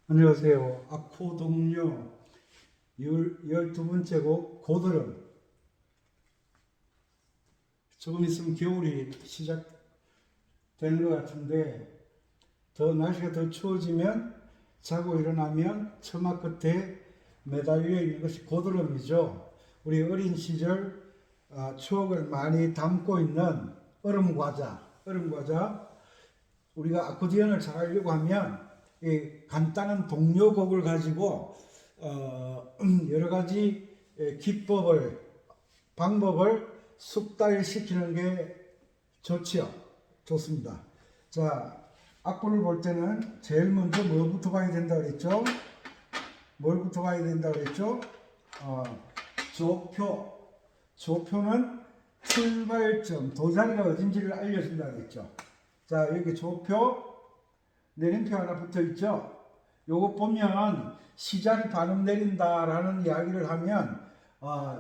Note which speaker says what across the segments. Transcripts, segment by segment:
Speaker 1: 안녕하세요. 아코동료 12번째 곡 고드름. 조금 있으면 겨울이 시작되는 것 같은데 더 날씨가 더 추워지면 자고 일어나면 처마 끝에 매달려 있는 것이 고드름이죠. 우리 어린 시절 추억을 많이 담고 있는 얼음과자. 우리가 아코디언을 잘하려고 하면 이 간단한 동요곡을 가지고 여러 가지 기법을 방법을 숙달시키는 게 좋습니다. 자, 악보를 볼 때는 제일 먼저 뭐부터 봐야 된다 그랬죠? 뭘부터 봐야 된다 그랬죠? 조표는 출발점, 도자기가 어딘지를 알려준다 그랬죠. 자, 여기 조표, 내림표 하나 붙어 있죠. 요거 보면 시자리 반음 내린다라는 이야기를 하면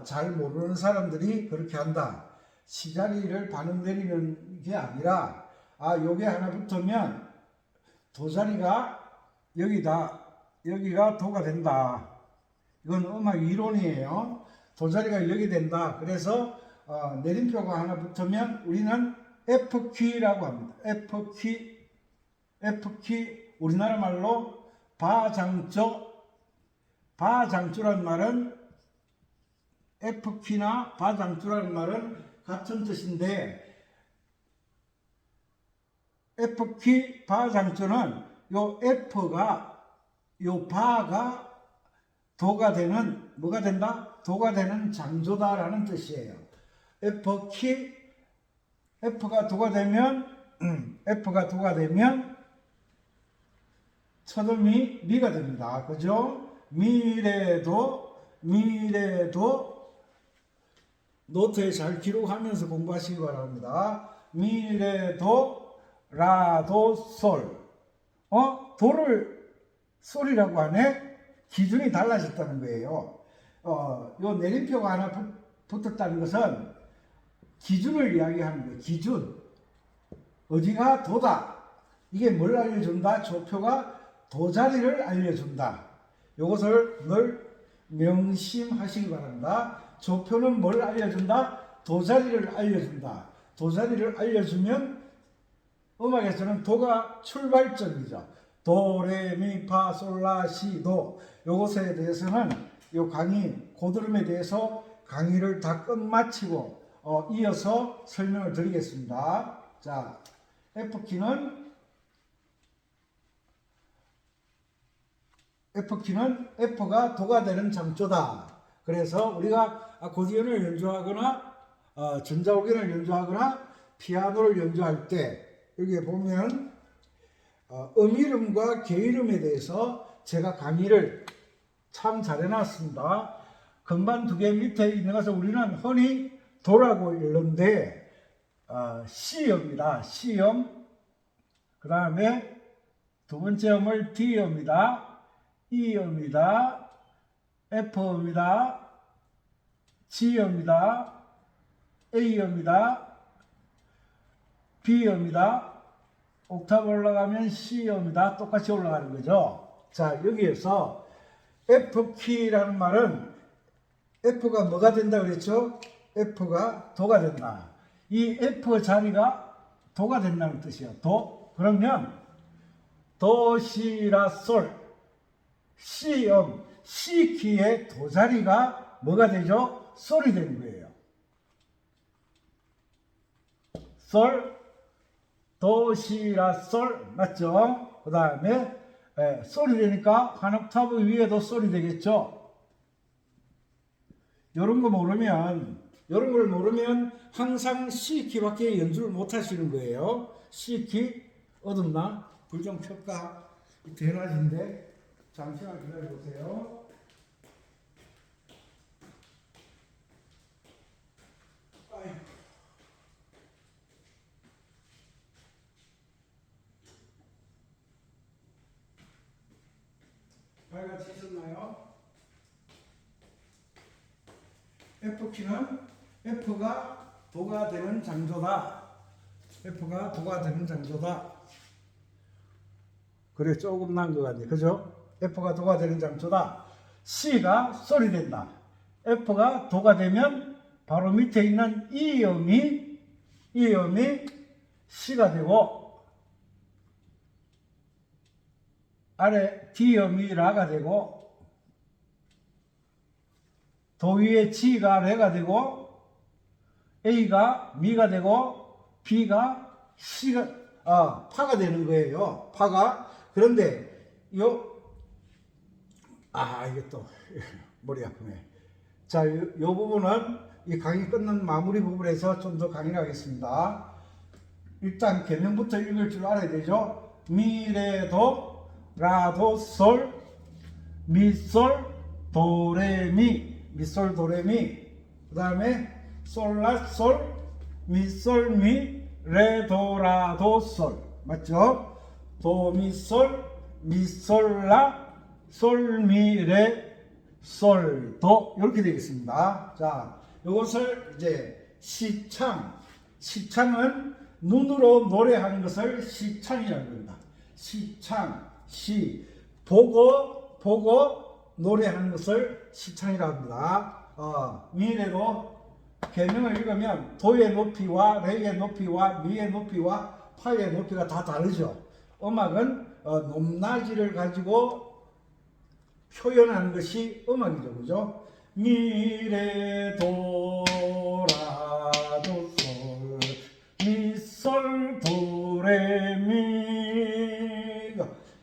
Speaker 1: 잘 모르는 사람들이 그렇게 한다. 시자리를 반음 내리는 게 아니라 요게 하나 붙으면 도자리가 여기가 도가 된다. 이건 음악 이론이에요. 도자리가 여기 된다. 그래서 내림표가 하나 붙으면 우리는 F키라고 합니다. F키, 우리나라 말로 바장조란 말은 F키나 바장조라는 말은 같은 뜻인데 F키, 바장조는 요 바가 도가 되는 뭐가 된다? 도가 되는 장조다라는 뜻이에요. F가 도가 되면 첫음이 미가 됩니다. 그죠? 미래도 노트에 잘 기록하면서 공부하시기 바랍니다. 미래도 라도 솔. 도를 솔이라고 하네? 기준이 달라졌다는 거예요. 요 내림표가 하나 붙었다는 것은 기준을 이야기하는 거예요. 기준. 어디가 도다. 이게 뭘 알려준다? 조표가 도자리를 알려준다. 이것을 늘 명심하시기 바랍니다. 조표는 뭘 알려준다? 도자리를 알려준다. 도자리를 알려주면 음악에서는 도가 출발점이죠. 도, 레, 미, 파, 솔, 라, 시, 도. 요것에 대해서는 요 고드름에 대해서 강의를 다 끝마치고 이어서 설명을 드리겠습니다. 자, F가 도가 되는 장조다. 그래서 우리가 아코디언을 연주하거나 전자organ을 연주하거나 피아노를 연주할 때 여기에 보면 음이름과 계이름에 대해서 제가 강의를 참 잘 해놨습니다. 건반 두 개 밑에 있는 것을 우리는 흔히 도라고 읽는데 C음입니다. C음. 그 다음에 두 번째 음을 D음입니다. E음이다. F음이다. G음이다. A음이다. B음이다. 옥타브 올라가면 C음이다. 똑같이 올라가는 거죠. 자, 여기에서 F키라는 말은 F가 뭐가 된다 그랬죠? F가 도가 된다. 이 F 자리가 도가 된다는 뜻이에요. 도. 그러면 도, 시, 라, 솔. C음, C키의 도자리가 뭐가 되죠? 솔이 되는 거예요. 솔, 도, 시, 라, 솔. 맞죠? 그 다음에 솔이 되니까 한 옥타브 위에도 솔이 되겠죠? 이런 걸 모르면 항상 C키밖에 연주를 못 하시는 거예요. C키 어둡나? 불 좀 켤까? 대낮인데 잠시만 기다려보세요. 밝아지셨나요? F키는 F가 도가 되는 장조다. 그래, 조금 난 것 같네. 그죠? F가 도가 되는 장초다. C가 솔이 된다. F가 도가 되면 바로 밑에 있는 E음이 C가 되고 아래 D음이 라가 되고 도 위에 G가 레가 되고 A가 미가 되고 B가 C가 파가 되는 거예요. 파가. 그런데 이게 또 머리 아프네. 자, 요 부분은 이 강의 끝난 마무리 부분에서 좀 더 강의를 하겠습니다. 일단 개명부터 읽을 줄 알아야 되죠. 미레도 라도 솔 미솔 도레미 미솔 도레미 그 다음에 솔라솔 미솔미 레도라도 솔 맞죠? 도미솔 미솔라 솔미레 솔도 이렇게 되겠습니다. 자, 이것을 이제 시창은 눈으로 노래하는 것을 시창이라고 합니다. 시창, 보고 노래하는 것을 시창이라고 합니다. 미래도 계명을 읽으면 도의 높이와 레의 높이와 미의 높이와 파의 높이가 다 다르죠. 음악은 높낮이를 가지고 표현하는 것이 음악이죠. 그죠? 미래도 라도 솔 미솔 도레미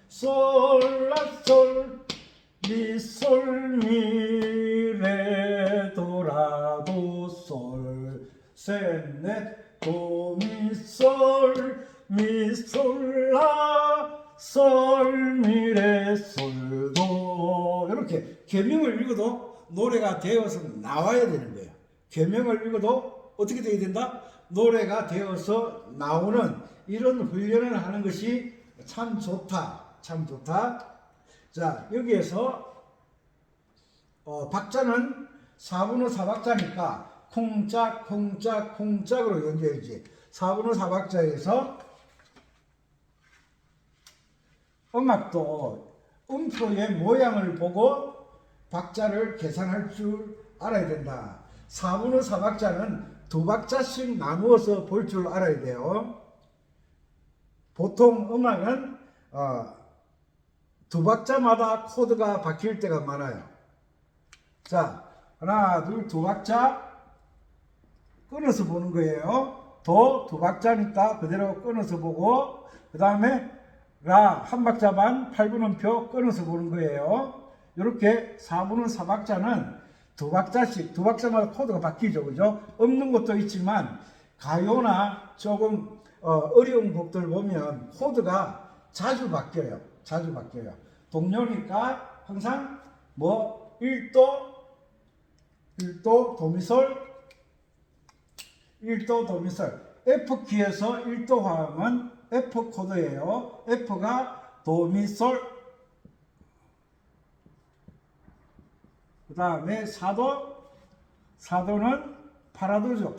Speaker 1: 솔라솔 미솔 미레도 라도 솔 셋넷 도미솔 미솔라 솔미레 솔도 이렇게 계명을 읽어도 노래가 되어서 나와야 되는 거예요. 계명을 읽어도 어떻게 되어야 된다? 노래가 되어서 나오는 이런 훈련을 하는 것이 참 좋다. 참 좋다. 자, 여기에서 박자는 4분의 4박자니까 콩짝으로 연주해야지. 4분의 4박자에서 음악도 음표의 모양을 보고 박자를 계산할 줄 알아야 된다. 4분의 4박자는 두 박자씩 나누어서 볼 줄 알아야 돼요. 보통 음악은 두 박자마다 코드가 바뀔 때가 많아요. 자, 하나, 둘, 두 박자 끊어서 보는 거예요. 도 두 박자니까 그대로 끊어서 보고 그 다음에 라 한 박자 반 8분음표 끊어서 보는 거예요. 이렇게 4분의 4박자는 두 박자씩 두 박자마다 코드가 바뀌죠. 그죠? 없는 것도 있지만 가요나 조금 어려운 곡들 보면 코드가 자주 바뀌어요. 동요니까 항상 1도 도미솔 1도 도미솔 F키에서 1도 화음은 F 코드예요. F가 도미솔 그 다음에 사도는 파라도죠.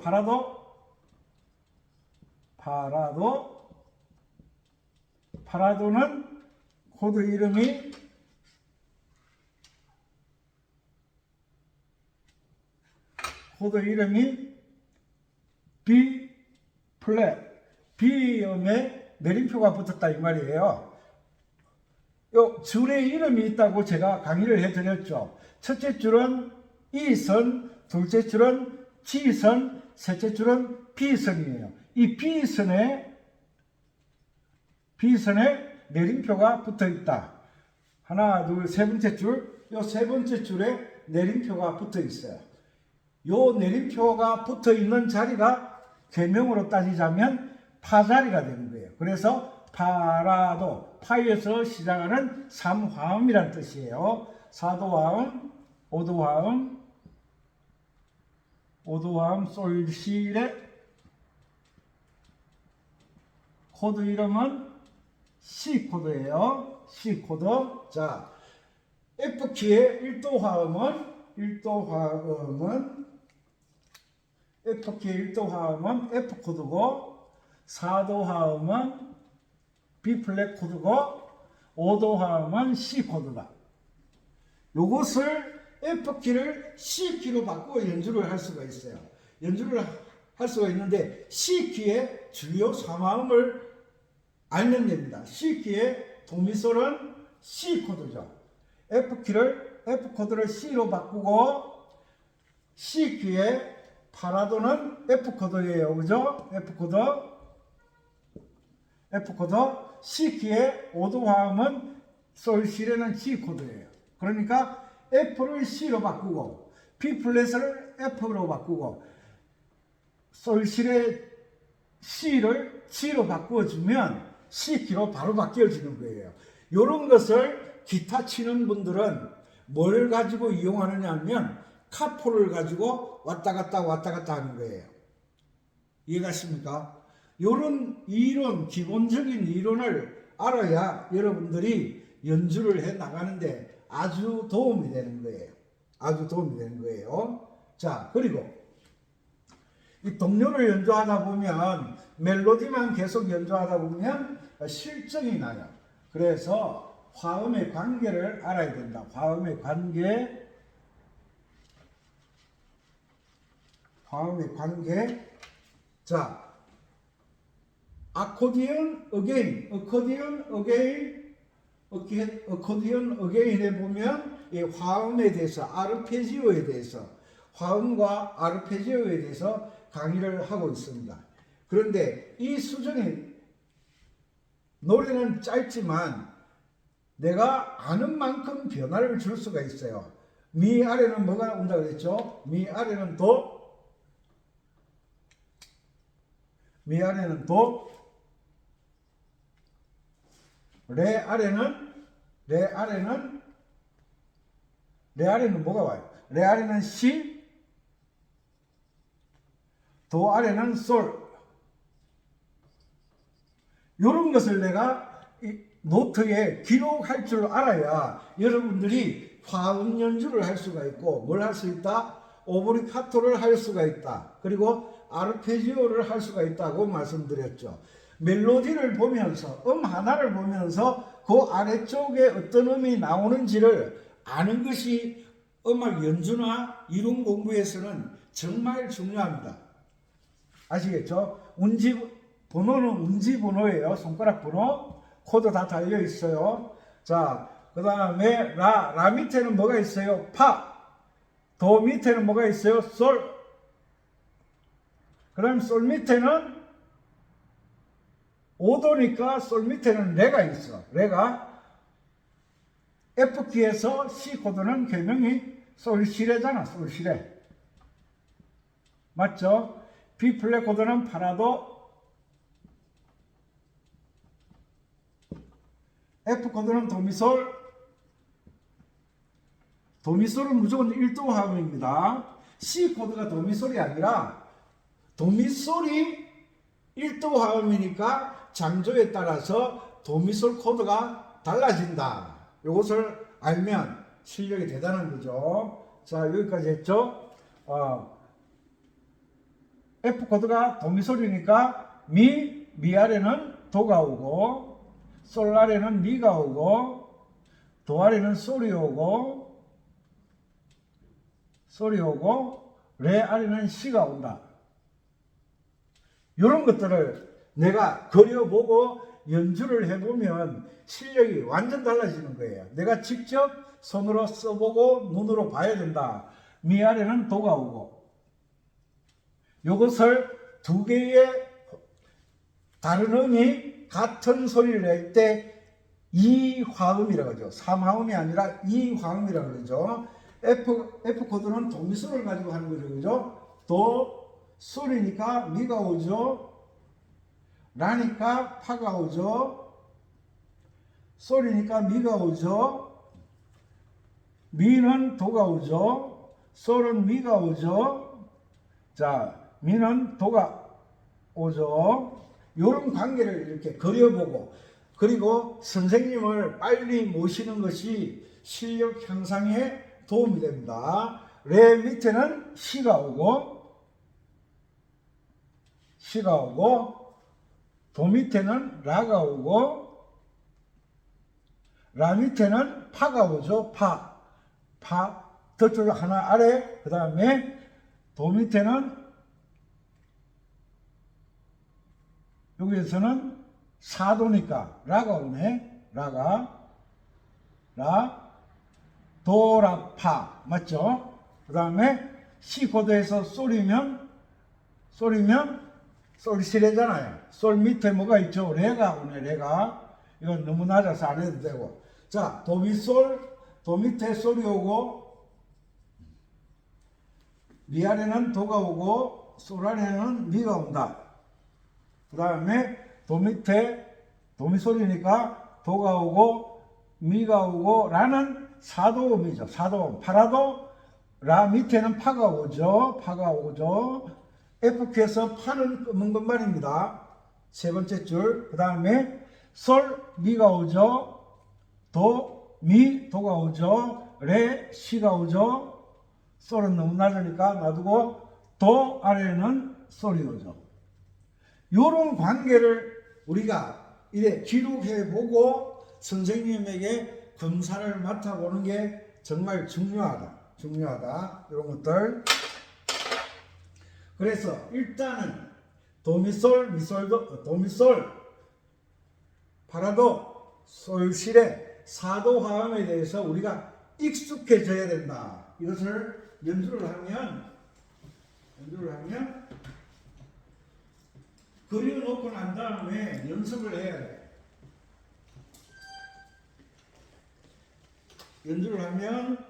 Speaker 1: 파라도는 코드 이름이 B 플랫 B음에 내림표가 붙었다 이 말이에요. 요 줄의 이름이 있다고 제가 강의를 해드렸죠. 첫째 줄은 E선, 둘째 줄은 G선, 셋째 줄은 B선이에요. 이 B선에 내림표가 붙어 있다. 하나, 둘, 세 번째 줄. 요 세 번째 줄에 내림표가 붙어 있어요. 요 내림표가 붙어 있는 자리가 계명으로 따지자면 파 자리가 되는 거예요. 그래서 파라도, 파에서 시작하는 3화음이란 뜻이에요. 4도화음, 5도화음, 솔시레. 코드 이름은 C 코드예요. C 코드. 자, F키의 1도 화음은 F키의 1도 화음은 F 코드고 4도 화음은 B 플랫 코드고 5도 화음은 C 코드다. 요것을 F키를 C키로 바꾸어 연주를 할 수가 있어요. 연주를 할 수가 있는데 C키의 주요 3화음을 알면 됩니다. C키의 도미솔은 C 코드죠. F 코드를 C로 바꾸고 C키의 파라도는 F 코드예요. 그죠? F 코드. C키의 5도 화음은 솔시레는 G 코드예요. 그러니까 F를 C로 바꾸고 B 플랫을 F로 바꾸고 솔시레 C를 G로 바꾸어주면 C키로 바로 바뀌어지는 거예요. 이런 것을 기타 치는 분들은 뭘 가지고 이용하느냐 하면 카포를 가지고 왔다 갔다 하는 거예요. 이해가십니까? 이런 이론, 기본적인 이론을 알아야 여러분들이 연주를 해 나가는데 아주 도움이 되는 거예요. 아주 도움이 되는 거예요. 자, 그리고 이 동요를 연주하다 보면 멜로디만 계속 연주하다 보면 실증이 나요. 그래서 화음의 관계를 알아야 된다. 화음의 관계. 자, 아코디언 어게인에 보면 이 화음에 대해서 아르페지오에 대해서 화음과 아르페지오에 대해서 강의를 하고 있습니다. 그런데 이 수준이 노래는 짧지만 내가 아는 만큼 변화를 줄 수가 있어요. 미 아래는 뭐가 온다고 그랬죠? 미 아래는 도, 레 아래는 뭐가 와요? 레 아래는 시, 도 아래는 솔. 이런 것을 내가 노트에 기록할 줄 알아야 여러분들이 화음 연주를 할 수가 있고 뭘 할 수 있다? 오브리카토를 할 수가 있다. 그리고 아르페지오를 할 수가 있다고 말씀드렸죠. 멜로디를 보면서 하나를 보면서 그 아래쪽에 어떤 음이 나오는지를 아는 것이 음악 연주나 이론 공부에서는 정말 중요합니다. 아시겠죠? 번호는 운지 번호예요. 손가락 번호. 코드 다 달려 있어요. 자, 그 다음에 라 밑에는 뭐가 있어요? 파. 도 밑에는 뭐가 있어요? 솔. 그 다음 솔 밑에는 5도니까 솔 밑에는 레가 있어. 레가. F키에서 C 코드는 개명이 솔시레잖아. 솔시레. 맞죠? B 플랫 코드는 파라도. F 코드는 도미솔. 도미솔은 무조건 1도 화음입니다. C 코드가 도미솔이 아니라 도미솔이 1도 화음이니까 장조에 따라서 도미솔 코드가 달라진다. 이것을 알면 실력이 대단한 거죠. 자, 여기까지 했죠. F 코드가 도미솔이니까 미 아래는 도가 오고 솔 아래는 미가 오고 도 아래는 솔이 오고 레 아래는 시가 온다. 이런 것들을 내가 그려보고 연주를 해보면 실력이 완전 달라지는 거예요. 내가 직접 손으로 써보고 눈으로 봐야 된다. 미 아래는 도가 오고 이것을 두 개의 다른 음이 같은 소리를 낼 때 이 화음이라고 하죠. 3화음이 아니라 이 화음이라고 그러죠. F 코드는 도미솔을 가지고 하는 거죠. 그죠? 도, 솔이니까 미가 오죠. 라니까 파가 오죠. 솔이니까 미가 오죠. 미는 도가 오죠. 솔은 미가 오죠. 자, 미는 도가 오죠. 이런 관계를 이렇게 그려보고 그리고 선생님을 빨리 모시는 것이 실력 향상에 도움이 됩니다. 레 밑에는 시가 오고 도 밑에는 라가 오고 라 밑에는 파가 오죠. 파. 덧줄 하나 아래. 그 다음에 도 밑에는 여기에서는 사도니까 라가 오네. 라가. 라. 도라파. 맞죠? 그 다음에 시 코드에서 솔이면 솔시레잖아요. 솔 밑에 뭐가 있죠? 레가 오네. 레가. 이건 너무 낮아서 안 해도 되고. 자, 도미솔. 도 밑에 솔이 오고 미 아래는 도가 오고 솔 아래는 미가 온다. 그 다음에 도 밑에 도미솔이니까 도가 오고 미가 오고 라는 사도음이죠. 사도음. 파라도 라 밑에는 파가 오죠. 파가 오죠. F키에서 파는 검은 것만입니다. 세 번째 줄. 그 다음에 솔 미가 오죠. 도 미 도가 오죠. 레 시가 오죠. 솔은 너무 낮으니까 놔두고 도 아래는 솔이 오죠. 요런 관계를 우리가 이래 기록해 보고 선생님에게 검사를 맡아보는 게 정말 중요하다. 이런 것들. 그래서 일단은 도미솔, 미솔도, 도미솔, 파라도, 솔시레, 사도 화음에 대해서 우리가 익숙해져야 된다. 이것을 연주를 하면 그려놓고 난 다음에 연습을 해야 돼. 연주를 하면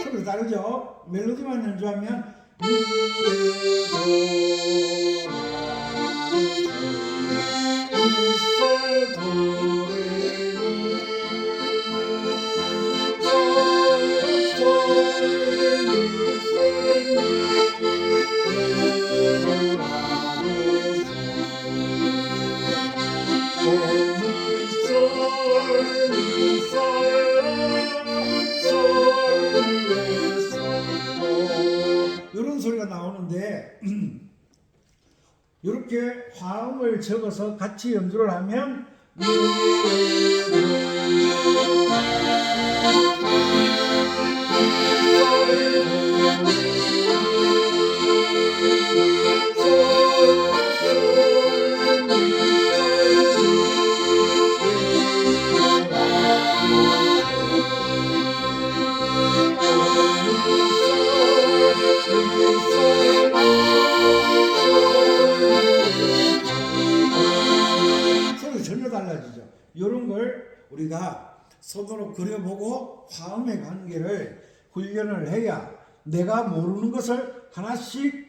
Speaker 1: 소리 다르죠? 멜로디만 연주하면 이런 소리가 나오는데 이렇게 화음을 적어서 같이 연주를 하면 소리 전혀 달라지죠. 이런 걸 우리가 손으로 그려보고 화음의 관계를 훈련을 해야 내가 모르는 것을 하나씩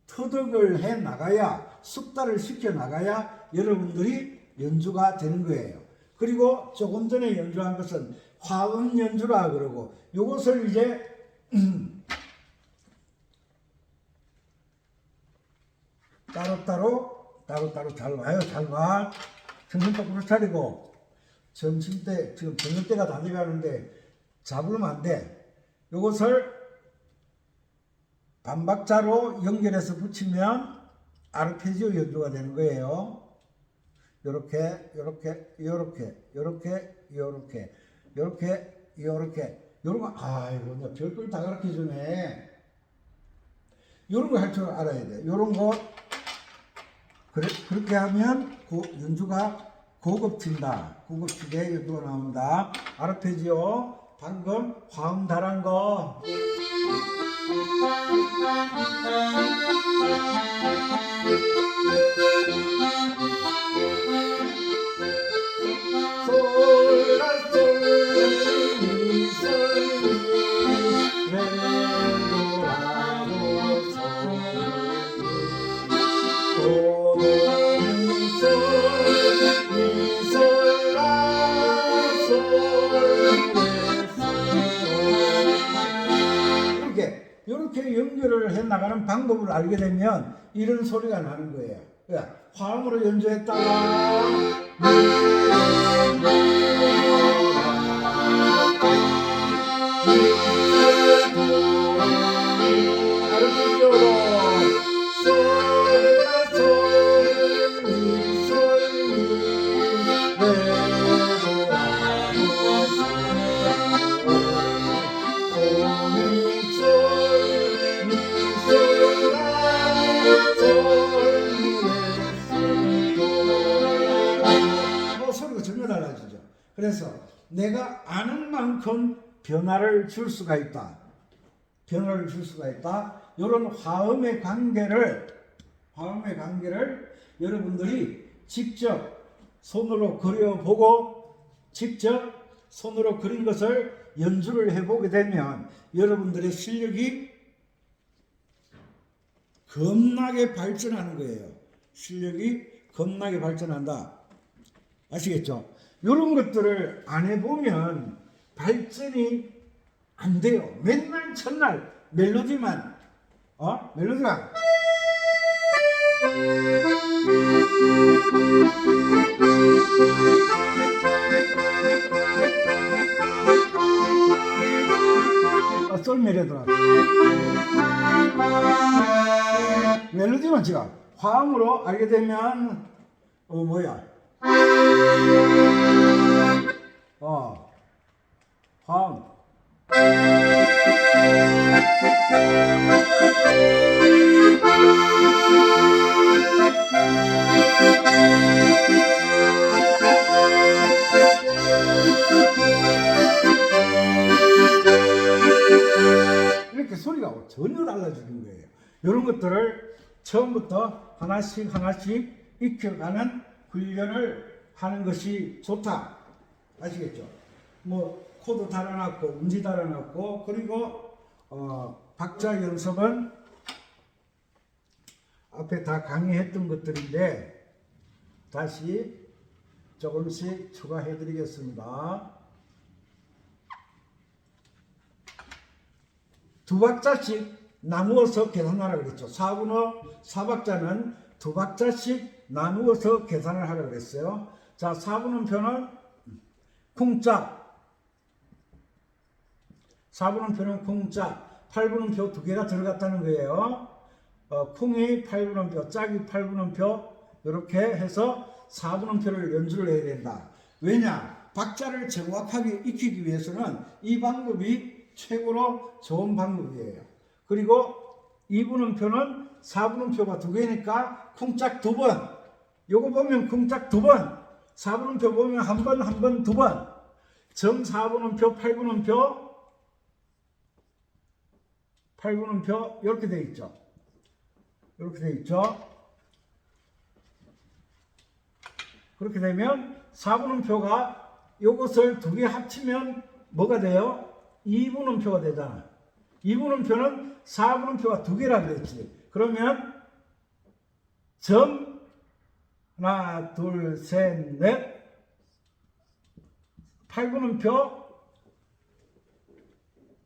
Speaker 1: 터득을 해 나가야, 숙달을 시켜 나가야 여러분들이 연주가 되는 거예요. 그리고 조금 전에 연주한 것은 화음 연주라 그러고, 이것을 이제 따로따로 잘 와요. 잘 와. 정신 똑바로 차리고, 점심때, 지금 저녁때가 다 돼가는데 잡으면 안 돼. 이것을 반박자로 연결해서 붙이면 아르페지오 연주가 되는 거예요. 요렇게. 요런 거, 아이고, 별걸 다 가르쳐 주네. 요런 거 할 줄 알아야 돼. 요런 거, 그렇게 하면 연주가 고급지게 연주가 나옵니다. 아르페지오, 방금 화음 달한 거. 이렇게 연결을 해 나가는 방법을 알게 되면 이런 소리가 나는 거예요. 그러니까 화음으로 연주했다. 아르페지오로 소리가 전혀 달라지죠. 그래서 내가 아는 만큼 변화를 줄 수가 있다. 변화를 줄 수가 있다. 이런 화음의 관계를 여러분들이 직접 손으로 그려보고 직접 손으로 그린 것을 연주를 해보게 되면 여러분들의 실력이 겁나게 발전하는 거예요. 실력이 겁나게 발전한다. 아시겠죠? 이런 것들을 안 해보면 발전이 안 돼요. 맨날 첫날 멜로디만 멜로디가 솔미래더라. 멜로디만 제가 화음으로 알게 되면 화음 이렇게 소리가 전혀 달라지는 거예요. 이런 것들을 처음부터 하나씩 익혀가는 훈련을 하는 것이 좋다. 아시겠죠? 코도 달아놨고 운지 달아놨고 그리고 박자 연습은 앞에 다 강의했던 것들인데 다시 조금씩 추가해 드리겠습니다. 두 박자씩 나누어서 계산하라고 그랬죠. 4분어 4박자는 두 박자씩 나누어서 계산을 하라고 그랬어요. 자, 4분음표는 쿵짝, 4분음표는 쿵짝, 8분음표 두 개가 들어갔다는 거예요. 쿵이 8분음표, 짝이 8분음표 이렇게 해서 4분음표를 연주를 해야 된다. 왜냐? 박자를 정확하게 익히기 위해서는 이 방법이 최고로 좋은 방법이에요. 그리고 2분음표는 4분음표가 두 개니까 쿵짝 두 번. 요거 보면 쿵짝 두 번. 4분음표 보면 한 번, 두 번. 정 4분음표, 8분음표 이렇게 돼 있죠. 이렇게 돼 있죠. 그렇게 되면 4분음표가 요것을 두 개 합치면 뭐가 돼요? 2분음표가 되잖아. 2분음표는 4분음표가 두 개라 그랬지. 그러면 점 하나, 둘, 셋, 넷 8분음표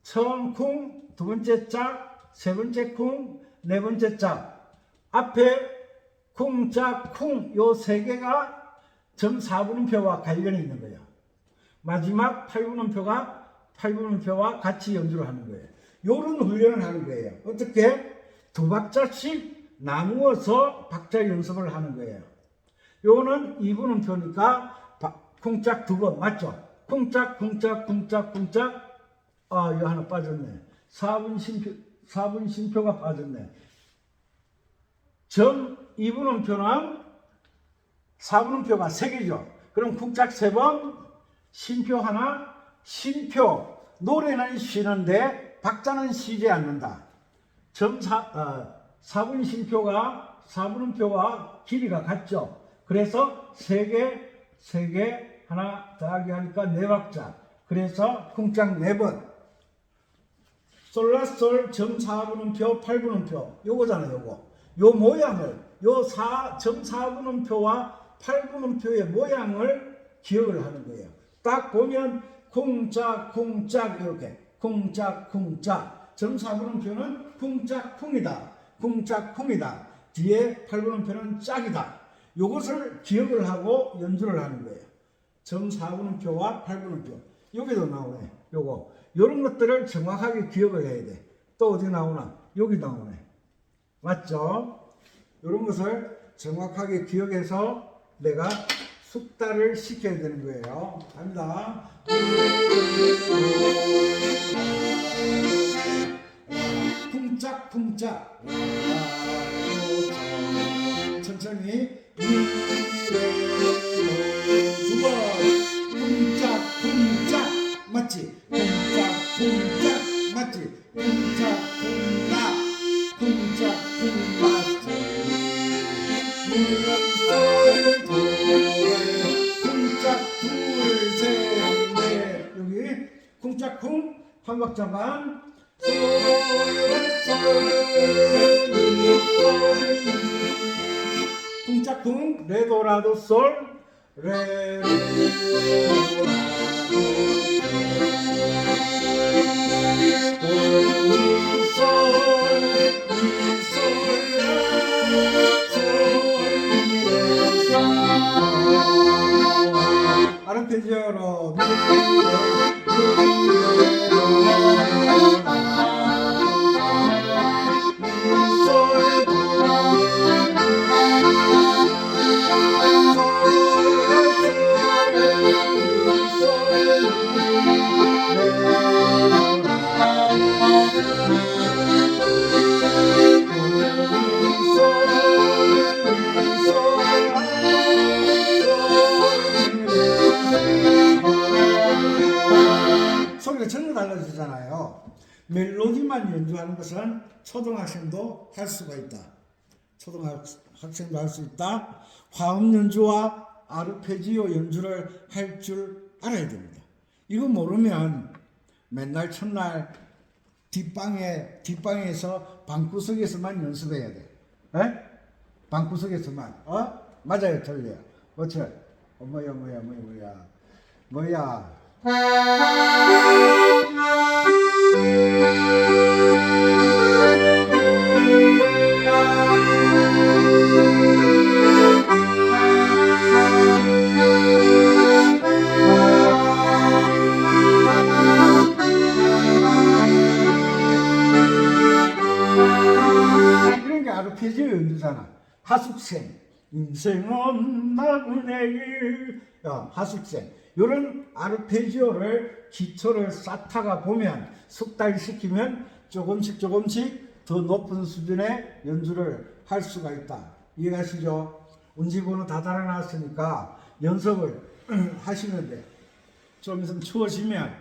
Speaker 1: 처음 쿵, 두 번째 짝, 세 번째 쿵, 네 번째 짝 앞에 쿵, 짝, 쿵 요 세 개가 점 4분음표와 관련이 있는 거야. 마지막 8분음표와 같이 연주를 하는 거예요. 요런 훈련을 하는 거예요. 어떻게? 두 박자씩 나누어서 박자 연습을 하는 거예요. 요거는 2분음표니까 쿵짝 두 번 맞죠? 쿵짝 요 하나 빠졌네. 4분 심표가 빠졌네. 점 2분음표는 4분음표가 3개죠. 그럼 쿵짝 3번, 심표 하나, 심표. 노래는 쉬는데 박자는 쉬지 않는다. 점 4분 심표가 4분음표와 길이가 같죠. 그래서 3개 하나 더하기 하니까 4박자. 그래서 쿵짝 4번. 솔라솔 점 4분음표 8분음표 요거잖아요. 요거. 요 모양을 점 4분음표와 8분음표의 모양을 기억을 하는 거예요. 딱 보면 쿵짝 이렇게 쿵짝 점 4분음표는 쿵짝쿵이다. 뒤에 8분음표는 짝이다. 요것을 기억을 하고 연주를 하는 거예요. 점 4분음표와 8분음표. 여기도 나오네. 요거. 이런 것들을 정확하게 기억을 해야 돼. 또 어디 나오나? 여기 나오네. 맞죠? 이런 것을 정확하게 기억해서 내가 숙달을 시켜야 되는 거예요. 갑니다. 쿵짝쿵짝. 천천히. 두 번. 쿵짝쿵짝. 맞지? 쿵짝쿵짝. 맞지? 쿵짝쿵짝. 쿵짝쿵짝. 여기 쿵짝쿵 한 박자만 쿵짝쿵 레도라도 솔 아르페지오로 소리가 전혀 달라지잖아요. 멜로디만 연주하는 것은 초등학생도 할 수가 있다. 초등학생도 할 수 있다. 화음 연주와 아르페지오 연주를 할 줄 알아야 됩니다. 이거 모르면 맨날 첫날 뒷방에서 방구석에서만 연습해야 돼. 에? 방구석에서만. 맞아요, 틀려요. 뭐죠? 뭐야. 이런 게 아르페지오 연주잖아. 하숙생, 인생은 나그네 길. 하숙생. 이런 아르페지오를 기초를 쌓다가 보면 숙달시키면 조금씩 더 높은 수준의 연주를 할 수가 있다. 이해가시죠? 운지고는 다 달아놨으니까 연습을 하시는데 좀 있으면 추워지면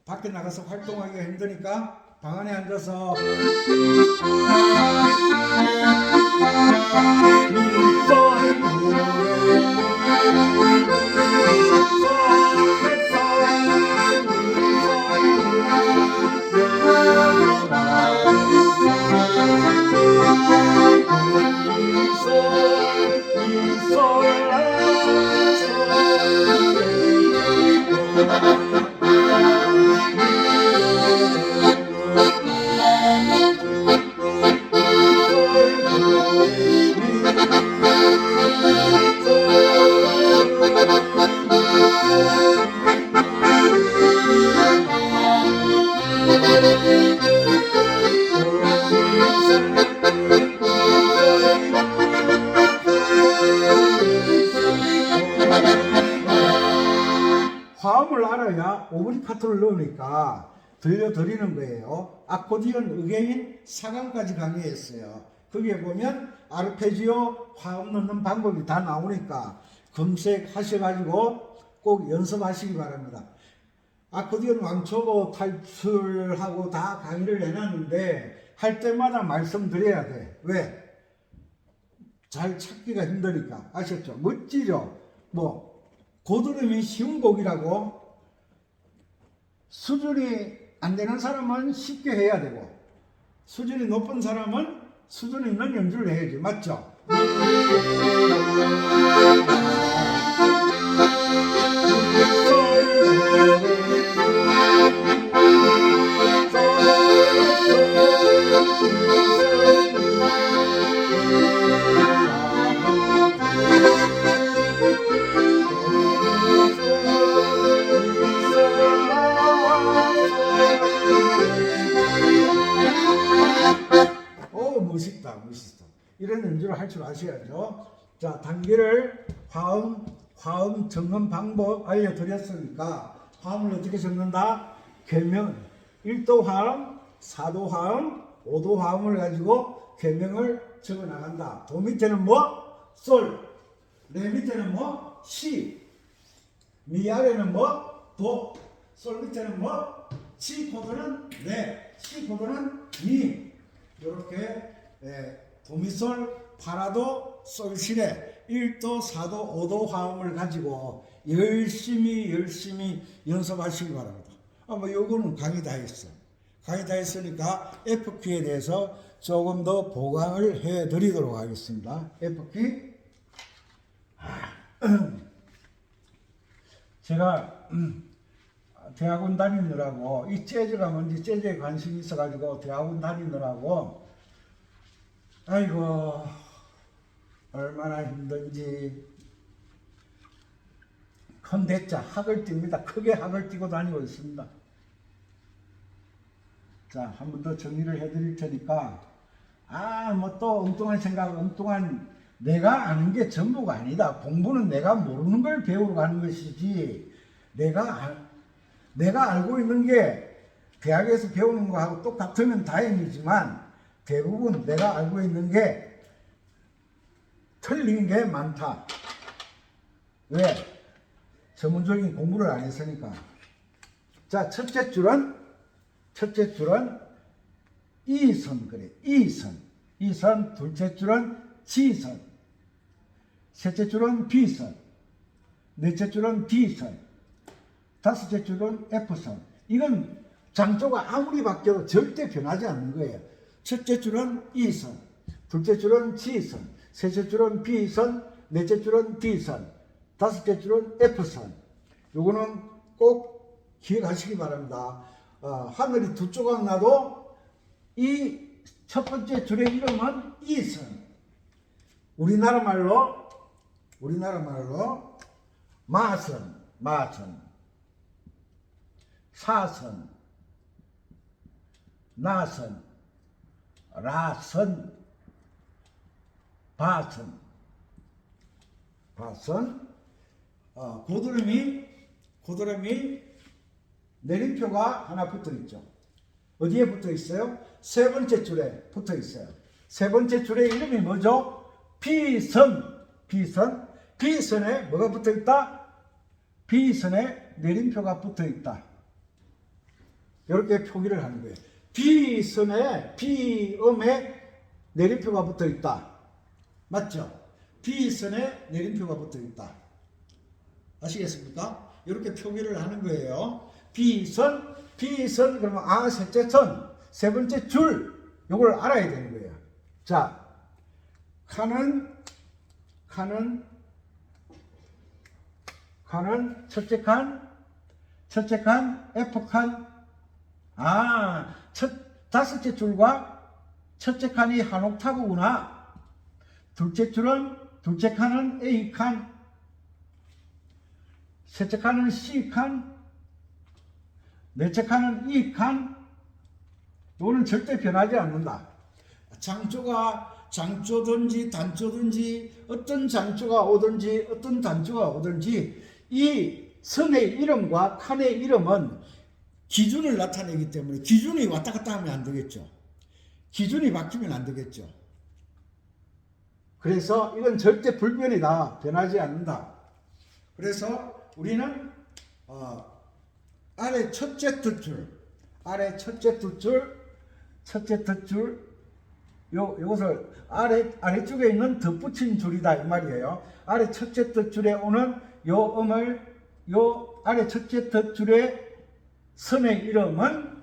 Speaker 1: 밖에 나가서 활동하기가 힘드니까 방 안에 앉아서 화음을 알아야 오브리카토를 넣으니까 들려드리는 거예요. 아코디언 의계인 4강까지 강의했어요. 거기에 보면 아르페지오 화음 넣는 방법이 다 나오니까 검색하셔가지고 꼭 연습하시기 바랍니다. 아코디언 왕초보 탈출하고 다 강의를 해놨는데 할 때마다 말씀드려야 돼. 왜? 잘 찾기가 힘드니까. 아셨죠? 멋지죠? 고드름이 쉬운 곡이라고 수준이 안 되는 사람은 쉽게 해야 되고 수준이 높은 사람은 수준 있는 연주를 해야지. 맞죠? 위시스타, 위시스타. 이런 연주를 할 줄 아셔야죠. 자, 단계를 화음 적는 방법 알려드렸으니까 화음을 어떻게 적는다? 계명 1도 화음, 4도 화음, 5도 화음을 가지고 계명을 적어 나간다. 도 밑에는 뭐? 솔. 레 밑에는 뭐? 시. 미 아래는 뭐? 도. 솔 밑에는 뭐? 시 코드는 레. 시 코드는 미. 이렇게 도미솔 파라도 솔시레 1도 4도 5도 화음을 가지고 열심히 연습하시기 바랍니다. 뭐 요거는 강의 다 했어. 강의 다 했으니까 F키에 대해서 조금 더 보강을 해 드리도록 하겠습니다. F키. 제가 대학원 다니느라고 이 재즈가 뭔지 재즈에 관심이 있어가지고 대학원 다니느라고 아이고 얼마나 힘든지 컨대짜 학을 띱니다. 크게 학을 띄고 다니고 있습니다. 자, 한 번 더 정리를 해드릴 테니까 뭐 또 엉뚱한 생각, 엉뚱한 내가 아는 게 전부가 아니다. 공부는 내가 모르는 걸 배우러 가는 것이지 내가 알고 있는 게 대학에서 배우는 거하고 똑같으면 다행이지만 대부분 내가 알고 있는 게 틀린 게 많다. 왜? 전문적인 공부를 안 했으니까. 자, 첫째 줄은 이선 그래. 이선. 둘째 줄은 G선. 셋째 줄은 B선. 넷째 줄은 D선. 다섯째 줄은 F선. 이건 장조가 아무리 바뀌어도 절대 변하지 않는 거예요. 첫째 줄은 E선. 둘째 줄은 G선. 셋째 줄은 B선. 넷째 줄은 D선. 다섯째 줄은 F선. 요거는 꼭 기억하시기 바랍니다. 하늘이 두 조각 나도 이 첫 번째 줄의 이름은 E선. 우리나라 말로 마선, 사선, 나선, 라선, 바선. 고드름이 내림표가 하나 붙어 있죠. 어디에 붙어 있어요? 세 번째 줄에 붙어 있어요. 세 번째 줄의 이름이 뭐죠? B선. B선에 뭐가 붙어 있다? B선에 내림표가 붙어 있다. 이렇게 표기를 하는 거예요. B선에 B음에 내림표가 붙어 있다. 맞죠? B선에 내림표가 붙어 있다. 아시겠습니까? 이렇게 표기를 하는 거예요. B선 그러면 셋째 선, 세 번째 줄 요걸 알아야 되는 거예요. 자, 칸은 첫째 칸, F칸. 다섯째 줄과 첫째 칸이 한 옥타브구나. 둘째 칸은 A칸, 셋째 칸은 C칸, 넷째 칸은 E칸. 이거는 절대 변하지 않는다. 장조든지 단조든지 어떤 장조가 오든지 어떤 단조가 오든지 이 선의 이름과 칸의 이름은 기준을 나타내기 때문에 기준이 왔다 갔다 하면 안 되겠죠. 기준이 바뀌면 안 되겠죠. 그래서 이건 절대 불변이다. 변하지 않는다. 그래서 우리는 아래 첫째 덧줄 요것을 아래쪽에 있는 덧붙인 줄이다 이 말이에요. 아래 첫째 덧줄에 오는 요 음을 요 아래 첫째 덧줄의 선의 이름은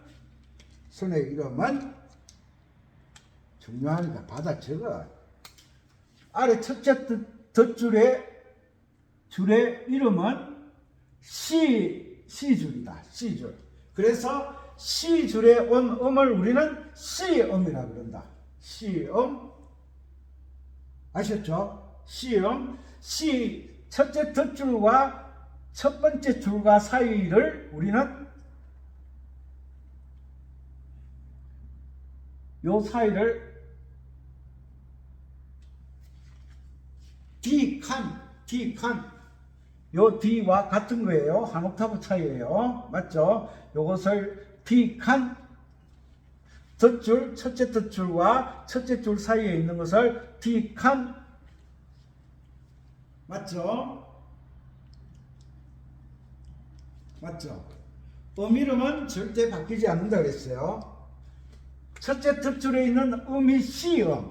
Speaker 1: 중요하니까 받아 적어. 아래 첫째 덧줄의 이름은 C줄이다. C줄. 그래서 C줄에 온 음을 우리는 C음이라고 그런다. C음. 아셨죠? C음. 첫째 덧줄과 첫 번째 줄과 사이를 우리는 요 사이를 D 칸. 요 D와 같은 거예요. 한 옥타브 차이예요. 맞죠? 요것을 D 칸 덧줄, 첫째 덧줄과 첫째 줄 사이에 있는 것을 D 칸. 맞죠? 맞죠? 음이름은 절대 바뀌지 않는다 그랬어요. 첫째 덧줄에 있는 음이 C음.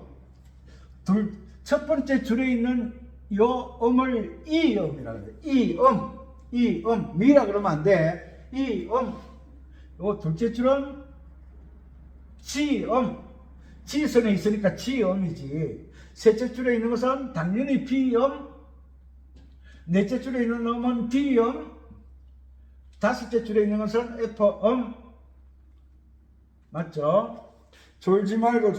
Speaker 1: 첫 번째 줄에 있는 요 음을 이음이라고 해요. 이음, 미라 그러면 안 돼. 이음. 요 둘째 줄은 지음. 지선에 있으니까 지음이지. 셋째 줄에 있는 것은 당연히 비음. 넷째 줄에 있는 음은 D음. 다섯째 줄에 있는 것은 F음. 맞죠? 졸지 말고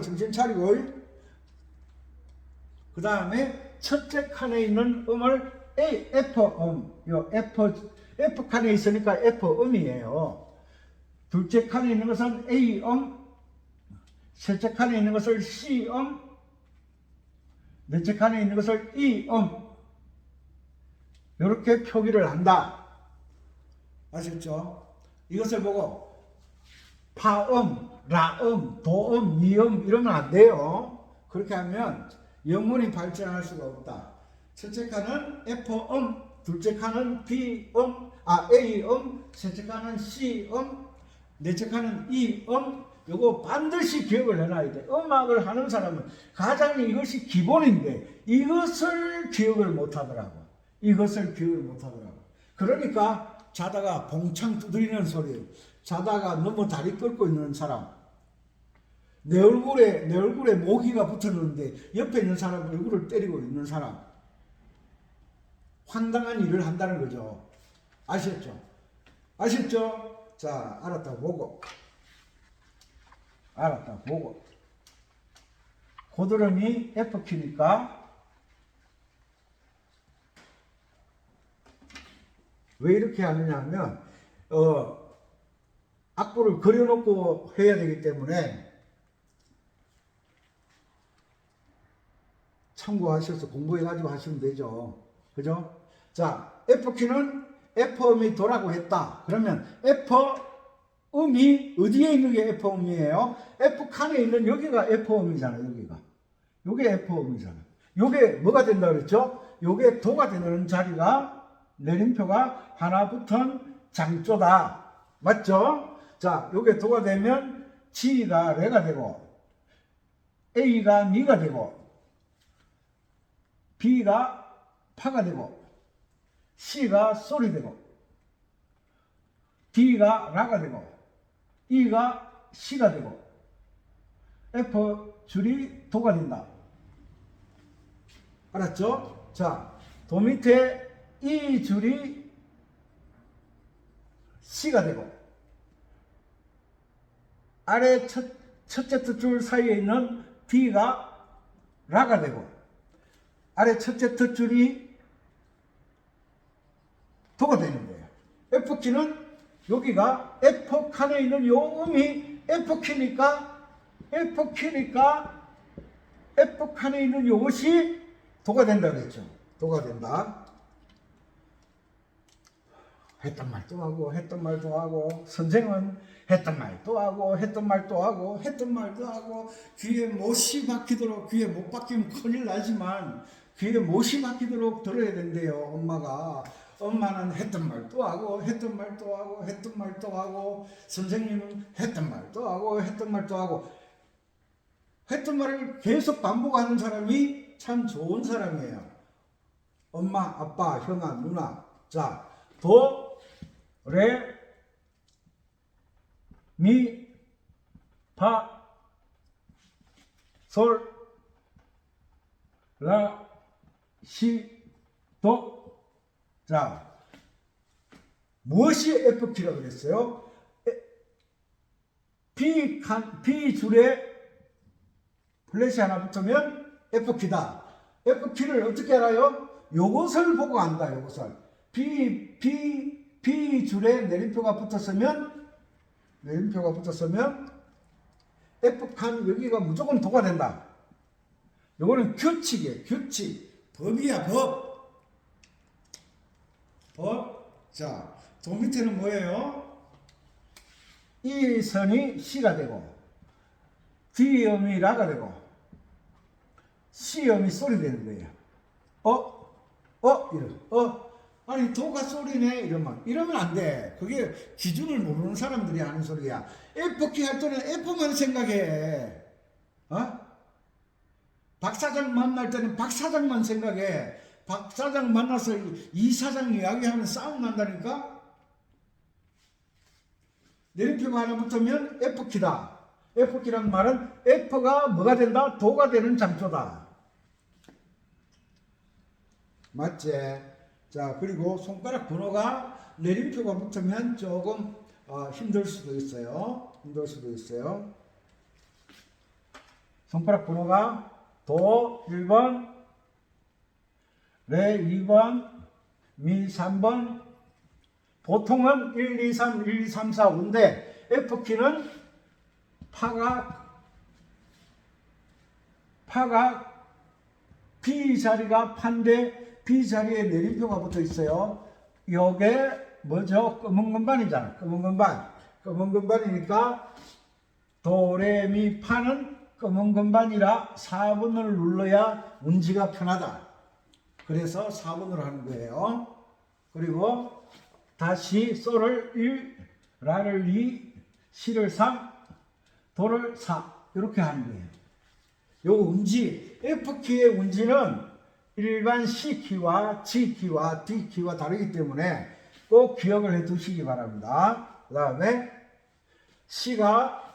Speaker 1: 정신 차리고. 그 다음에 첫째 칸에 있는 음을 F음. 요 F 칸에 있으니까 F음이에요. 둘째 칸에 있는 것은 A음. 셋째 칸에 있는 것을 C음. 넷째 칸에 있는 것을 E음. 이렇게 표기를 한다. 아셨죠? 이것을 보고 파음, 라음, 도음, 미음 이러면 안 돼요. 그렇게 하면 영문이 발전할 수가 없다. 첫째 칸은 F음, 둘째 칸은 A음, 셋째 칸은 C음, 넷째 칸은 E음. 요거 반드시 기억을 해놔야 돼. 음악을 하는 사람은 가장 이것이 기본인데 이것을 기억을 못하더라고. 그러니까 자다가 봉창 두드리는 소리, 자다가 너무 다리 꺾고 있는 사람, 내 얼굴에 모기가 붙었는데 옆에 있는 사람 얼굴을 때리고 있는 사람, 황당한 일을 한다는 거죠. 아셨죠? 자, 알았다 보고 고드름이 F키니까 왜 이렇게 하느냐 하면 악보를 그려놓고 해야 되기 때문에 참고하셔서 공부해가지고 하시면 되죠. 그죠? 자, F키는 F음이 도라고 했다. 그러면 F음이 어디에 있는 게 F음이에요? F칸에 있는 여기가 F음이잖아요. 요게 F음이잖아요. 요게 뭐가 된다 그랬죠? 요게 도가 되는 자리가 내림표가 하나 붙은 장조다. 맞죠? 자, 요게 도가 되면 G가 레가 되고 A가 미가 되고 B가 파가 되고 C가 솔이 되고 D가 라가 되고 E가 C가 되고 F 줄이 도가 된다. 알았죠? 자, 도 밑에 이 줄이 C가 되고 아래 첫째 줄 사이에 있는 D가 라가 되고 아래 첫째 덧줄이 도가 되는 거예요. F키는 여기가 F칸에 있는 요 음이 F키니까 F칸에 있는 요것이 도가 된다 그랬죠. 도가 된다. 했던 말 또 하고 했던 말 또 하고 선생은 했던 말 또 하고 했던 말 또 하고 했던 말 또 하고 귀에 못이 박히도록 귀에 못 박히면 큰일 나지만 귀에 못이 박히도록 들어야 된대요. 엄마는 했던 말 또 하고 했던 말 또 하고 했던 말 또 하고 선생님은 했던 말 또 하고 했던 말 또 하고 했던 말을 계속 반복하는 사람이 참 좋은 사람이에요. 엄마, 아빠, 형아, 누나. 자, 도, 레, 미, 파, 솔, 라, 시, 도. 자, 무엇이 F키라고 그랬어요? B 줄에 플랫이 하나 붙으면 F키다. F키를 어떻게 알아요? 요것을 보고 안다. 요것을. B 줄에 내림표가 붙었으면 F칸 여기가 무조건 도가 된다. 요거는 규칙이에요. 규칙. 법이야, 법. 자, 도 밑에는 뭐예요? 이 선이 시가 되고 D음이 라가 되고 C음이 소리 되는 거예요. 아니 도가 소리네 이러면 안 돼. 그게 기준을 모르는 사람들이 하는 소리야. F키 할 때는 F만 생각해. 박 사장 만날 때는 박 사장만 생각해. 박 사장 만나서 이 사장 이야기하면 싸움 난다니까. 내림표가 하나 붙으면 F키다. F키란 말은 F가 뭐가 된다? 도가 되는 장조다. 맞지? 자, 그리고 손가락 번호가 내림표가 붙으면 조금 힘들 수도 있어요. 손가락 번호가 도 1번, 레 2번, 미 3번, 보통은 1, 2, 3, 1, 2, 3, 4, 5인데 F키는 파각 B 자리가 판데 B 자리에 내림표가 붙어 있어요. 요게 뭐죠? 검은 건반이잖아. 검은 건반이니까 도레미 파는 검은 건반이라 4번을 눌러야 운지가 편하다. 그래서 4번으로 하는 거예요. 그리고 다시 솔을 1, 라를 2, 시를 3, 도를 4 이렇게 하는 거예요. 요 운지, F키의 운지는 일반 C키와 G키와 D키와 다르기 때문에 꼭 기억을 해 두시기 바랍니다. 그 다음에 C가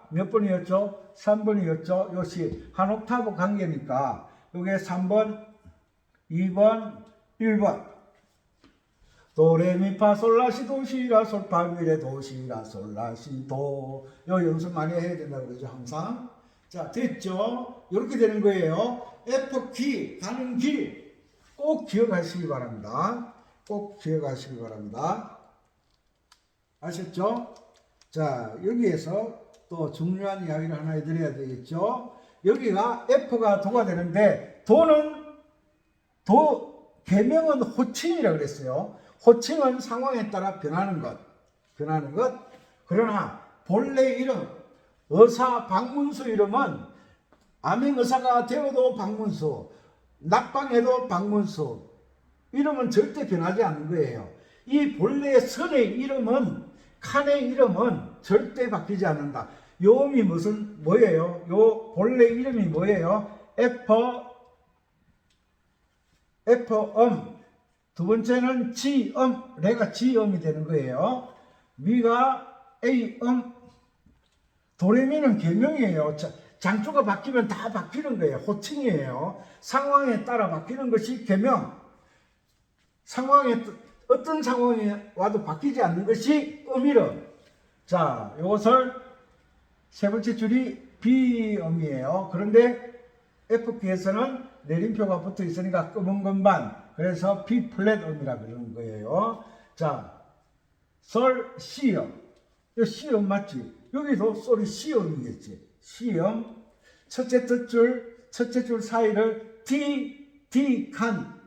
Speaker 1: 몇 번이었죠? 3번이었죠? 요 C 한 옥타브 관계니까 요게 3번, 2번, 1번 도레미파솔라시 도시라 솔파미레 도시라 솔라시 도. 요 연습 많이 해야 된다고 그러죠 항상. 자, 됐죠? 이렇게 되는 거예요. F키 가는 길 꼭 기억하시기 바랍니다. 아셨죠? 자, 여기에서 또 중요한 이야기를 하나 해드려야 되겠죠? 여기가 F가 도가 되는데 개명은 호칭이라고 그랬어요. 호칭은 상황에 따라 변하는 것. 그러나 본래 이름, 의사 박문수 이름은 암행의사가 되어도 박문수, 낙방해도 박문수. 이름은 절대 변하지 않는 거예요. 이 본래 선의 이름은, 칸의 이름은 절대 바뀌지 않는다. 요음이 뭐예요? 요 본래 이름이 뭐예요? F음. 두 번째는 G음, 레가 G음이 되는 거예요. 미가 A음, 도레미는 개명이에요. 장조가 바뀌면 다 바뀌는 거예요. 호칭이에요. 상황에 따라 바뀌는 것이 개명. 어떤 상황이 와도 바뀌지 않는 것이 음이름. 자, 이것을 세 번째 줄이 B음이에요. 그런데 F키에서는 내림표가 붙어 있으니까 검은 건반. 그래서 B 플랫 음이라 그러는 거예요. 자, 솔 C음. 이 C음 맞지? 여기도 솔이 C음이겠지. C음. 첫째 줄 사이를 D 칸.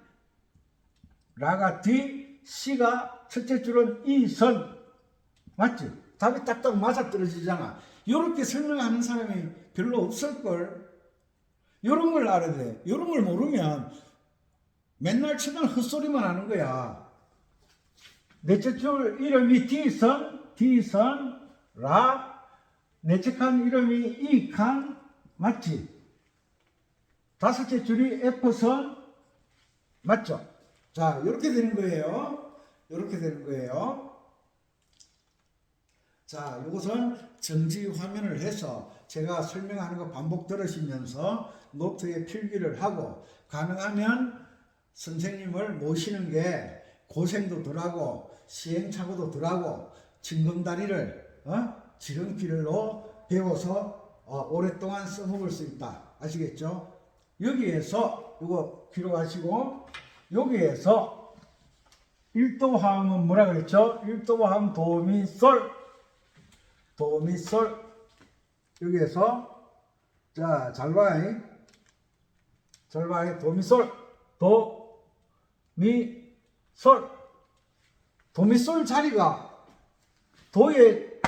Speaker 1: 라가 D, C가 첫째 줄은 이 선. 맞지? 답이 딱딱 맞아 떨어지잖아. 이렇게 설명하는 사람이 별로 없을걸. 이런 걸 알아야 돼. 이런 걸 모르면 맨날 치던 헛소리만 하는 거야. 넷째 줄 이름이 D선, 라. 넷째 칸 이름이 이 칸, 맞지? 다섯째 줄이 F선, 맞죠? 자, 이렇게 되는 거예요. 자, 이것은 정지 화면을 해서 제가 설명하는 거 반복 들으시면서 노트에 필기를 하고, 가능하면 선생님을 모시는 게 고생도 덜하고 시행착오도 덜하고 징검다리를 지름길로 배워서 오랫동안 써먹을 수 있다. 아시겠죠? 여기에서 이거 기록하시고, 여기에서 1도 화음은 뭐라 그랬죠? 1도 화음 도미솔. 여기에서 자, 잘 봐. 도미솔. 도, 미, 솔. 도미솔 자리가 도의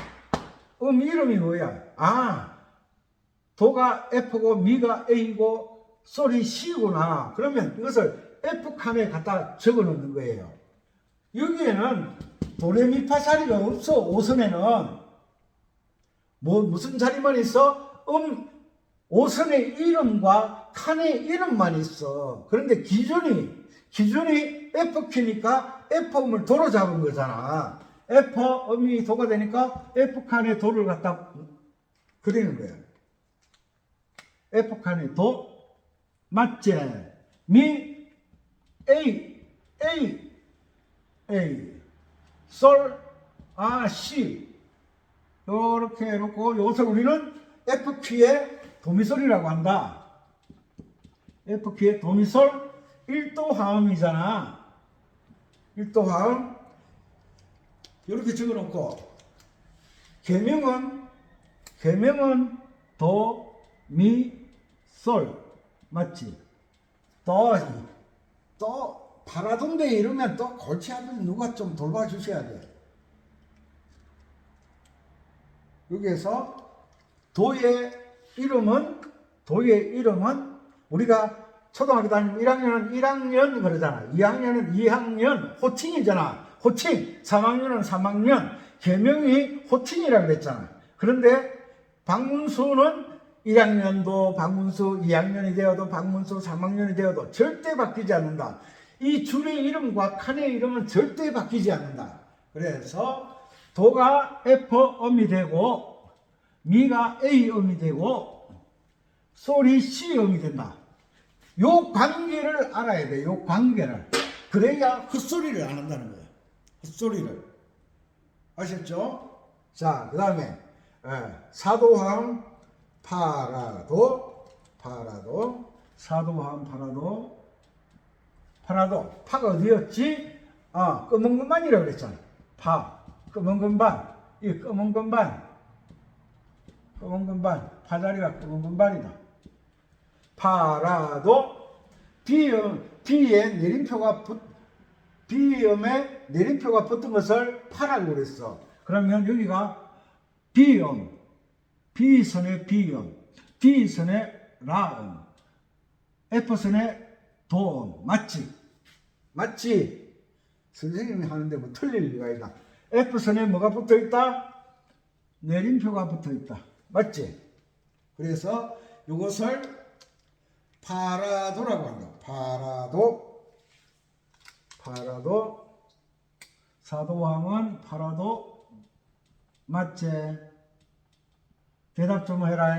Speaker 1: 이름이 뭐야? 아, 도가 F고 미가 A고 솔이 C구나. 그러면 이것을 F칸에 갖다 적어 놓는 거예요. 여기에는 도레미파 자리가 없어. 5선에는 무슨 자리만 있어? 5선의 이름과 칸의 이름만 있어. 그런데 기준이 F키니까 F음을 도로 잡은 거잖아. F음이 도가 되니까 F칸의 도를 갖다 그리는 거야. F칸의 도 맞지? 미 A 솔 C 이렇게 해놓고 이것을 우리는 F키의 도미솔이라고 한다. F키의 도미솔 1도 화음이잖아. 1도 화음 이렇게 적어놓고 개명은 도, 미, 솔 맞지? 또 파라돈데 이러면 또 골치 아픈 누가 좀 돌봐주셔야 돼. 여기에서 도의 이름은 우리가 초등학교 다니면 1학년은 1학년 그러잖아. 2학년은 2학년 호칭이잖아. 호칭. 3학년은 3학년 개명이 호칭이라고 그랬잖아. 그런데 박문수는 1학년도 박문수, 2학년이 되어도 박문수, 3학년이 되어도 절대 바뀌지 않는다. 이 줄의 이름과 칸의 이름은 절대 바뀌지 않는다. 그래서 도가 F음이 되고 미가 A음이 되고 솔이 C음이 된다. 요 관계를 알아야 돼. 요 관계를. 그래야 헛소리를 안 한다는 거야. 헛소리를. 아셨죠? 자, 그 다음에 사도항 파라도 사도항 파라도 파가 어디였지? 검은 건반이라고 그랬잖아. 검은 건반. 이 검은 건반 파자리가 검은 건반이다. 파라도 B음의 내림표가 붙은 것을 파라고 그랬어. 그러면 여기가 B선의 B음, D선의 라음, F선의 도음. 맞지? 선생님이 하는데 뭐 틀릴 리가 있나? F선에 뭐가 붙어 있다? 내림표가 붙어 있다. 맞지? 그래서 이것을 파라도라고 한다. 파라도. 사도항은 파라도. 맞지? 대답 좀 해라.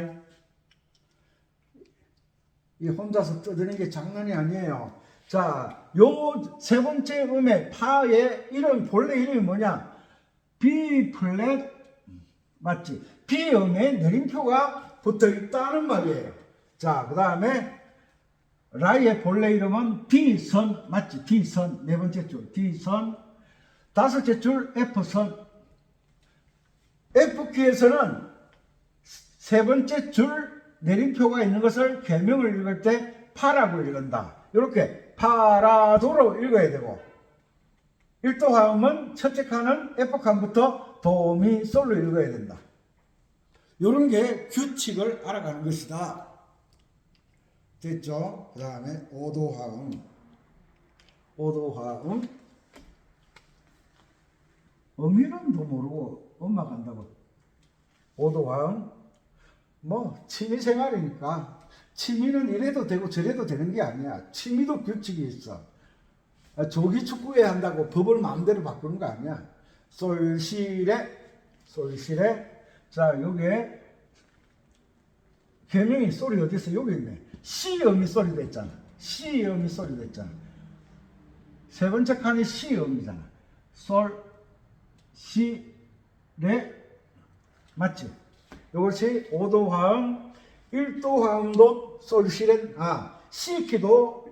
Speaker 1: 이 혼자서 떠드는 게 장난이 아니에요. 자, 요 세 번째 음의 파의 이름, 본래 이름이 뭐냐? B 플랫. 맞지? B음에 내림표가 붙어 있다는 말이에요. 자, 그 다음에 라의 본래 이름은 D선. 맞지? D선. 네 번째 줄 D선. 다섯째 줄 F선. F키에서는 세 번째 줄 내림표가 있는 것을 개명을 읽을 때 파라고 읽는다. 이렇게 파라도로 읽어야 되고, 1도 화음은 첫째 칸은 F칸부터 도, 미, 솔로 읽어야 된다. 이런 게 규칙을 알아가는 것이다. 됐죠? 그 다음에 5도 화음. 음이름도 모르고 음악 한다고. 5도 화음. 뭐 취미생활이니까 취미는 이래도 되고 저래도 되는 게 아니야. 취미도 규칙이 있어. 조기 축구회 한다고 법을 마음대로 바꾸는 거 아니야. 솔시레. 자, 여기에 개명이 솔이 어디 있어? 여기 있네. C음이 솔이 됐잖아. 세 번째 칸이 C음이잖아. 솔, 시, 레. 맞지? 이것이 5도 화음, 1도 화음도 솔시레. C키도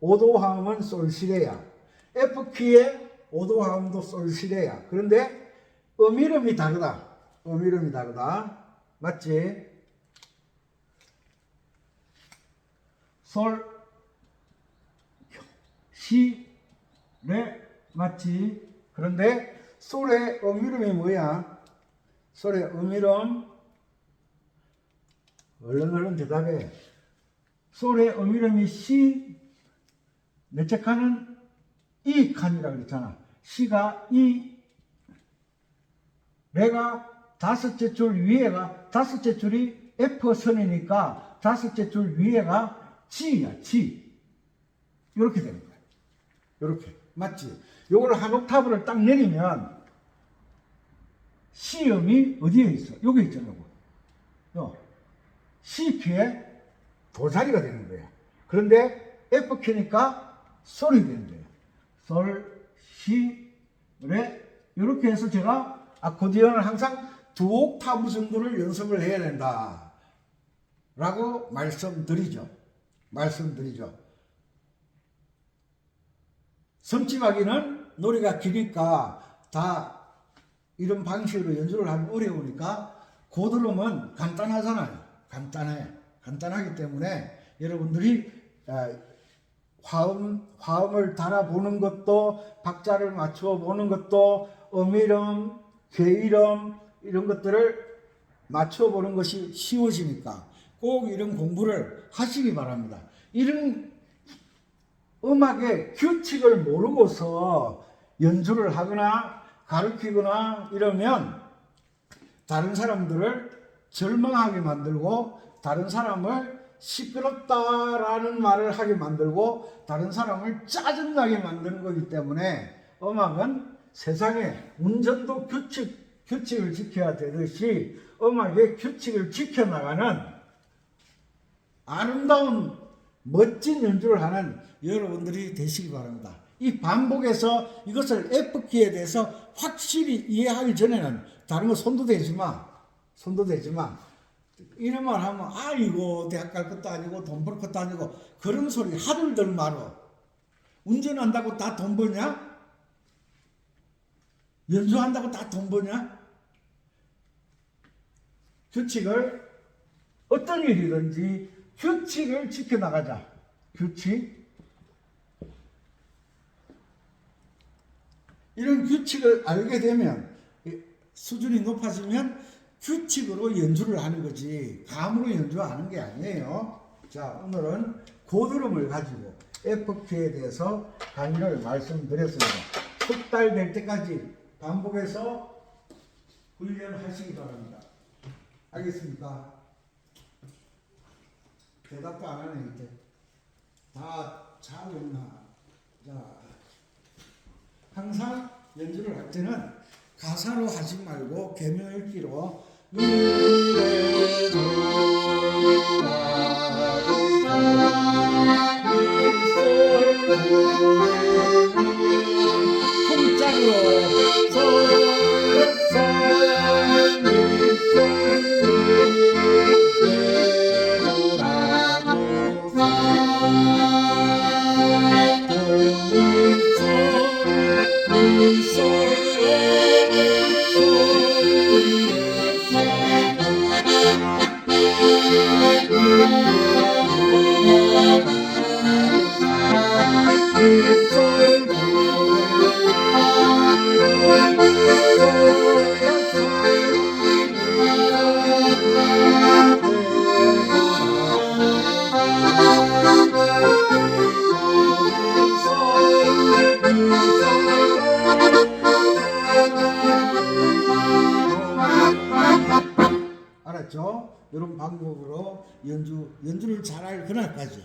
Speaker 1: 5도 화음은 솔시레야. F키의 5도 화음도 솔시레야. 그런데 음이름이 다르다. 맞지? 솔, 시, 레 맞지? 그런데 솔의 음이름이 뭐야? 솔의 음이름 얼른 대답해. 솔의 음이름이 시 넷째 칸은 이 칸이라고 그랬잖아. 시가 이, 레가 다섯째 줄 위에가 다섯째 줄이 F 선이니까 다섯째 줄 위에가 G야, G. 이렇게 되는 거야. 이렇게 맞지? 요걸 한 옥타브를 딱 내리면 C음이 어디에 있어? 여기 있잖아. 요거. C 키에 도자리가 되는 거야. 그런데 F 키니까 솔이 되는 거야. 솔, 시, 레. 이렇게 해서 제가 아코디언을 항상 두 옥타브 정도를 연습을 해야 된다 라고 말씀드리죠. 섬집하기는 노래가 기니까 다 이런 방식으로 연주를 하면 어려우니까 고드름은 간단하잖아요. 간단하기 때문에 여러분들이 화음을 달아보는 것도, 박자를 맞춰 보는 것도, 음이름, 괴이름 이런 것들을 맞춰 보는 것이 쉬워지니까 꼭 이런 공부를 하시기 바랍니다. 이런 음악의 규칙을 모르고서 연주를 하거나 가르치거나 이러면 다른 사람들을 절망하게 만들고 다른 사람을 시끄럽다라는 말을 하게 만들고 다른 사람을 짜증나게 만드는 거기 때문에 음악은 세상에 운전도 규칙을 지켜야 되듯이 음악의 규칙을 지켜나가는 아름다운 멋진 연주를 하는 여러분들이 되시기 바랍니다. 이 반복해서 이것을 F키에 대해서 확실히 이해하기 전에는 다른 거 손도 대지 마. 이런 말 하면 이거 대학 갈 것도 아니고 돈 벌 것도 아니고 그런 소리 하들들 말어. 운전한다고 다 돈 버냐? 연주한다고 다 돈 버냐? 규칙을 어떤 일이든지 규칙을 지켜나가자. 규칙. 이런 규칙을 알게 되면 수준이 높아지면 규칙으로 연주를 하는 거지 감으로 연주하는 게 아니에요. 자, 오늘은 고드름을 가지고 F키에 대해서 강의를 말씀드렸습니다. 석 달 될 때까지 반복해서 훈련하시기 바랍니다. 알겠습니까? 대답도 안 하네 이제. 다 잘하고 있나? 자, 항상 연주를 할 때는 가사로 하지 말고 개명읽기로 알았죠? 이런 방법으로 연주를 잘할 그날까지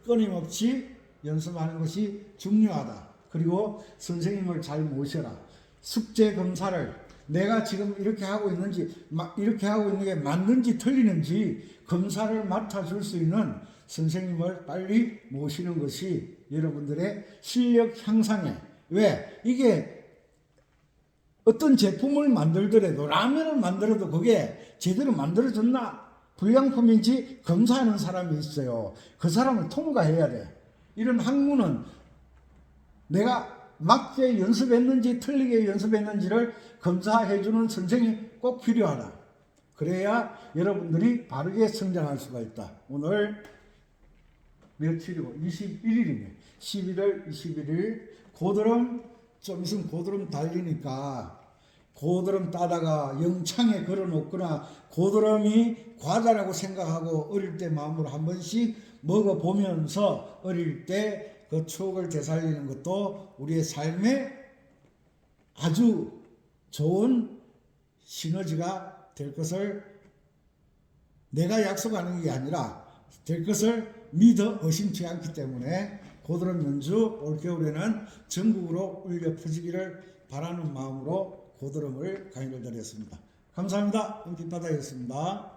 Speaker 1: 끊임없이 연습하는 것이 중요하다. 그리고 선생님을 잘 모셔라. 숙제 검사를 내가 지금 이렇게 하고 있는지 이렇게 하고 있는 게 맞는지 틀리는지 검사를 맡아줄 수 있는 선생님을 빨리 모시는 것이 여러분들의 실력 향상에 왜 이게 어떤 제품을 만들더라도 라면을 만들어도 그게 제대로 만들어졌나 불량품인지 검사하는 사람이 있어요. 그 사람을 통과해야 돼. 이런 학문은 내가 맞게 연습했는지 틀리게 연습했는지를 검사해주는 선생이 꼭 필요하다. 그래야 여러분들이 바르게 성장할 수가 있다. 오늘 며칠이고 21일이네. 11월 21일 고드름 좀 있으면 고드름 달리니까 고드름 따다가 영창에 걸어놓거나 고드름이 과자라고 생각하고 어릴 때 마음으로 한 번씩 먹어보면서 어릴 때 그 추억을 되살리는 것도 우리의 삶에 아주 좋은 시너지가 될 것을 내가 약속하는 게 아니라 될 것을 믿어 의심치 않기 때문에 고드름 연주 올겨울에는 전국으로 울려 퍼지기를 바라는 마음으로 고드름을 강의를 드렸습니다. 감사합니다. 빛바다였습니다.